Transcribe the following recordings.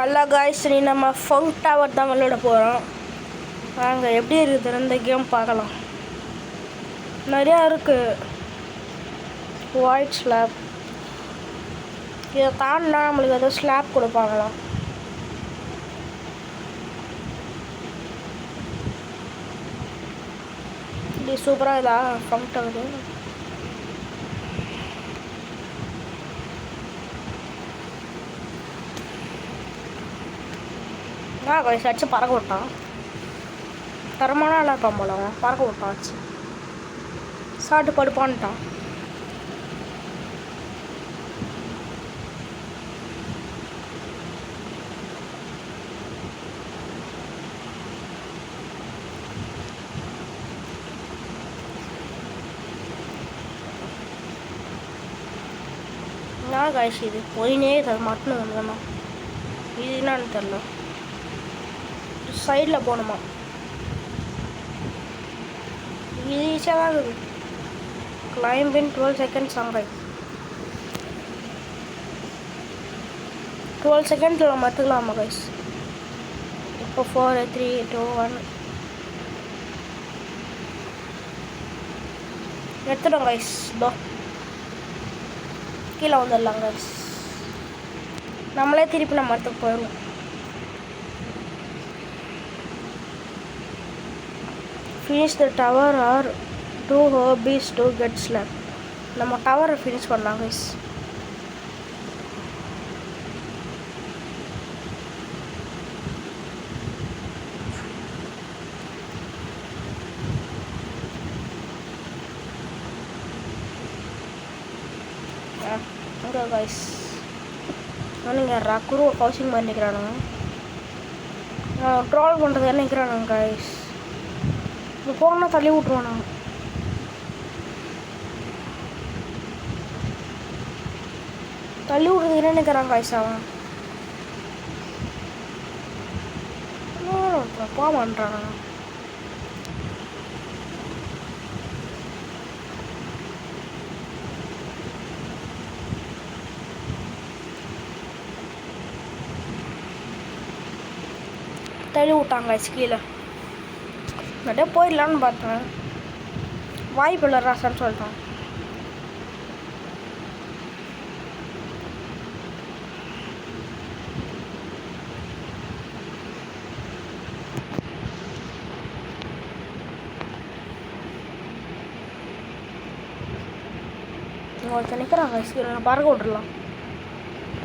Hello guys, நீ நம்ம funk tower தான் விளையாட போகிறோம். நாங்கள் எப்படி இருக்குது இந்த கேம் பார்க்கலாம். நிறையா இருக்குது. ஒயிட் ஸ்லாப், இதை தாண்டினா நம்மளுக்கு ஏதோ ஸ்லாப் கொடுப்பாங்களாம். இது சூப்பராக இதா ஃபங்க் டவர். காய்ஸ் அடிச்சு பறக்க விட்டான். தரமான நல்லா இருப்பான் போல. அவன் பறக்க விட்டான் வச்சு சாப்பிட்டு படுப்பான்ட்டான். என்ன காய்ச்சி இது போயினே அது மட்டும் வந்தோம்னா இது என்னான்னு தெரில. சைடில் போகணுமா? இது ஈஸியாக தான் இருக்குது. கிளைம்ப் இன் 12 seconds ஆகுது. 12 seconds நம்ம எடுத்துக்கலாமா கைஸ்? இப்போ 4 3 2 1 எடுத்துட்டோம் கைஸ். இதோ கீழே வந்துடலாம் கைஸ். நம்மளே திருப்பி நம்ம இடத்துக்கு போயிடுவோம். Finish the tower or 2 hobbies to get slap. நம்ம டவரை ஃபினிஷ் பண்ணலாம் கைஸ். அங்கே கைஸ் நீங்கள் ரக்குருவை கவுசிங் பண்ணி நிற்கிறானுங்க. ட்ரால் பண்ணுறது என்ன நிற்கிறானுங்க கைஸ். போனா தள்ளி விட்ருவோம். நாங்கள் தள்ளி விட்றது என்ன நினைக்கிறாங்க காய்ஸ். அவன் பா பண்ணுறாங்க. தள்ளி விட்டாங்க காய்ஸ் கீழே. நிறைய போயிடலான்னு பார்த்தேன். வாய்ப்பு இல்லை ராசான்னு சொல்லிட்டான். ஒருத்தர் நிற்கிறாங்க. நான் பறக்க விட்டுடலாம்.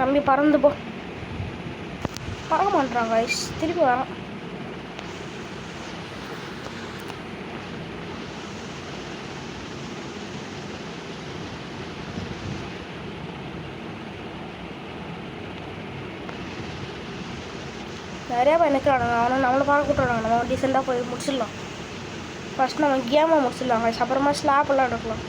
தம்பி பறந்து போ. பறக்க மாட்டுறாங்க ஐஸ். திருப்பி வரான். நிறையா பேர் நிற்கிறானுங்க. அவனை நம்மளை பார்க்க விட்டுறாங்க. நம்ம டீசெண்டாக போய் முடிச்சிடலாம். ஃபஸ்ட் நம்ம கேமை முடிச்சிடலாம் கைஸ். அப்புறமா ஸ்லாப்பெல்லாம் எடுக்கலாம்.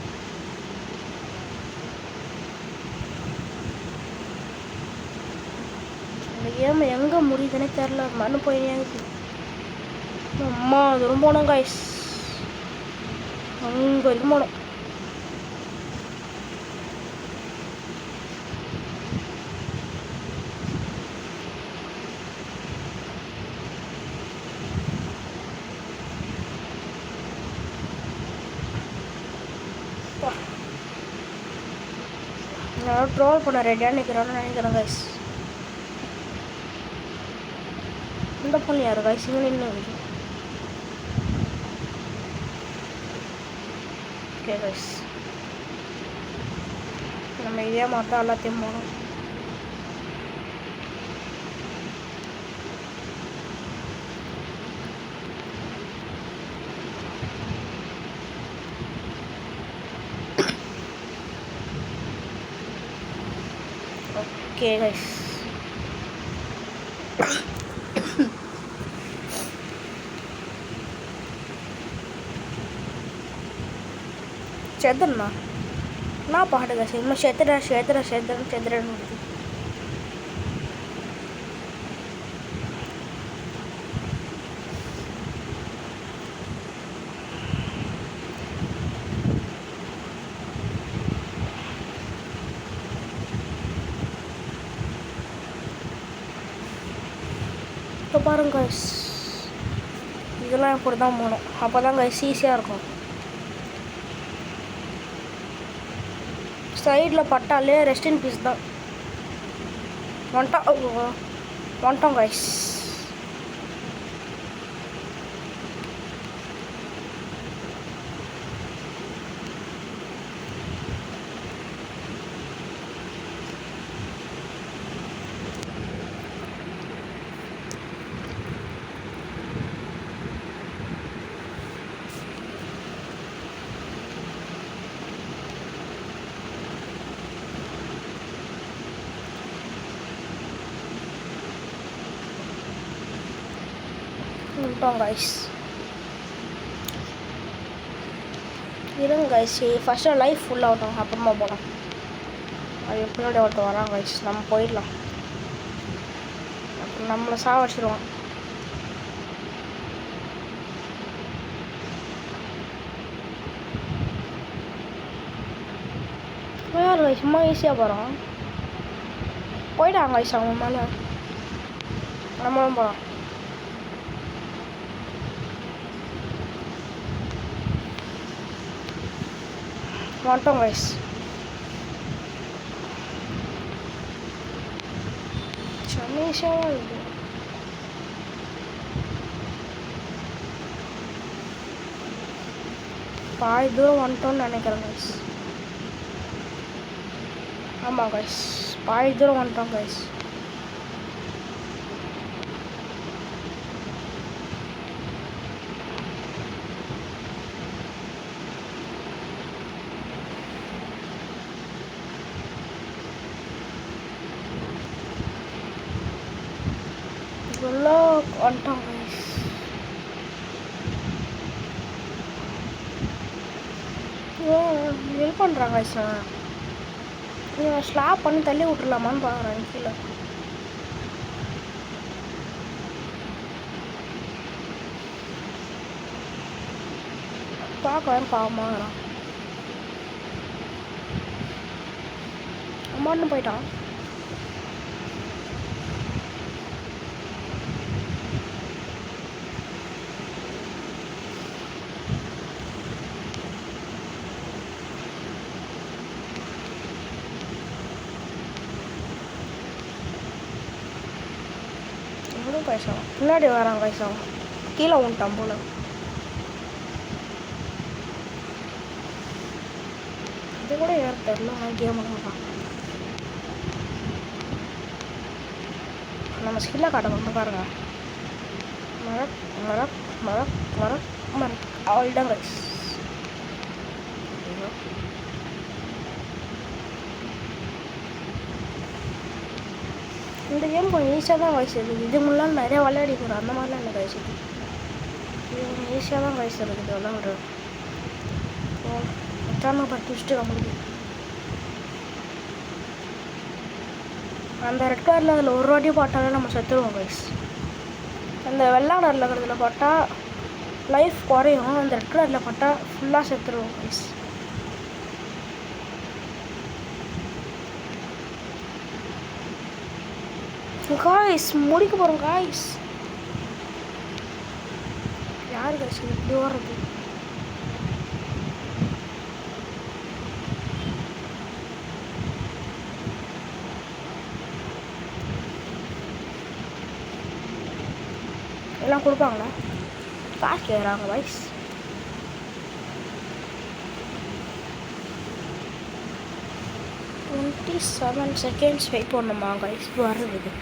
இந்த கேம் எங்கே முடியுதுன்னே தெரில. மண்ணு போயினே இருக்குது. அம்மா தூரம் போனோம் கைஸ். அங்கே வரைக்கும் போனோம். நான் ட்ரோல் பண்ண ரெடியாக நிற்கிறான்னு நினைக்கிறேன் கைஸ். இந்த பொண்ணு யார் கைஸ்? இங்கே நின்று ஓகே கைஸ். நம்ம இதே மாதிரி தான் எல்லாத்தையும் போகணும். Okay guys. செத்துடா. நான் பாட்டு கைஸ். இன்னும் செத்துறேன்னு இப்போ பாருங்க கைஸ், இதெல்லாம் இப்படி தான் போகணும். அப்போ தான் கைஸ் ஈஸியாக இருக்கும். சைடில் பட்டாலே ரெஸ்ட் இன் பீஸ் தான். வந்துட்டோம் கைஸ். வந்துட்டோம் கைஸ். இருங்க கைஸ், ஃபஸ்ட்டு லைஃப் ஃபுல்லாகட்டும், அப்புறமா போகலாம். அது எப்படியோட ஒருத்தர் வரான் கைஸ், நம்ம போயிடலாம். அப்புறம் நம்மளை சாவடிச்சிடுவான். யார் கைஸ் சும்மா ஈஸியாக போகிறோம். போயிட்டாங்க கைஸ் அவங்க மேலே. நம்மளும் போகலாம். வந்துட்டோம் கைஸ். சமீஷாக இருக்குது. பாதி தூரம் வந்துட்டோம்னு நினைக்கிறேன் கைஸ். ஆமாம் கைஸ், பாதி தூரம் வந்துட்டோம் கைஸ். இதெல்லாம் வந்துட்டோம் கைஸ். ஹெல்ப் பண்ணுறாங்க கைஸ். நான் ஸ்லாப் பண்ணி தள்ளி விட்டுலாமான்னு பார்க்குறேன் கீழே. பார்க்குறேன் பாவமாகறான். அம்மான்னு போயிட்டான். கைசாவும் முன்னாடி வரான் கைசாவும். கீழே உண்டான் போல. இது கூட ஏற தெரியல. நான் கேம் ஆகலாம். நம்ம ஸ்கில்லை காட்ட வந்து பாருங்க. மரக் மரக் மரக் மரக் மரக் அவ்வளோதான் கைஸ். இந்த கேம் கொஞ்சம் ஈஸியாக தான் வயசு இருக்குது. இது முன்னாள் நிறையா விளையாடி போகிறோம். அந்த மாதிரிலாம் எனக்கு வயசு இருக்குது. இது கொஞ்சம் ஈஸியாக தான் வயசு இருக்குது விளையாடுறது. மச்சான பட்டு வச்சுட்டு நம்மளுக்கு அந்த ரெட் கலரில் அதில் ஒரு வாட்டி போட்டாலே நம்ம செத்துருவோம் கைஸ். அந்த வெள்ளை கலரில் இருக்கிறதுல போட்டால் லைஃப் குறையும். அந்த ரெட் கலரில் போட்டால் ஃபுல்லாக செத்துருவோம் கைஸ். காய்ஸ் முடிக்க போகிறோம் காய்ஸ். யார் காய்ஸ் இப்படி ஓடுறது? எல்லாம் கொடுப்பாங்களா? காசு கேட்குறாங்க காய்ஸ். டுவெண்ட்டி 7 செகண்ட்ஸ் வெயிட் பண்ணணுமா காய்ஸ்? வருது.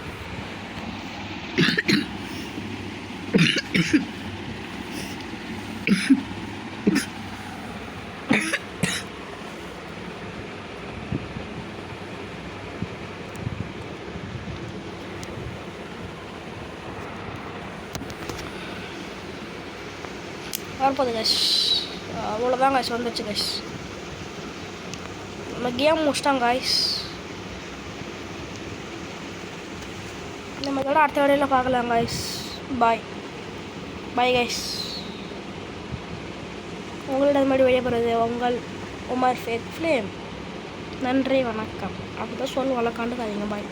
வரப்போகுது கைஸ். அவ்வளோதான் கைஸ், வந்துச்சு கைஸ். நம்ம கேம் முடிச்சிட்டாங்க கைஸ். நம்ம இதோட அடுத்த வீடியோவில் பார்க்கலாம் கைஸ். பாய் பாய் கைஸ். உங்களிடம் மாதிரி வெளியே உங்கள் உமர் ஃபேக் ஃப்ளேம். நன்றி வணக்கம். அப்படி தான் சொல்லுவோம்ல, கண்டுக்காதீங்க. பாய்.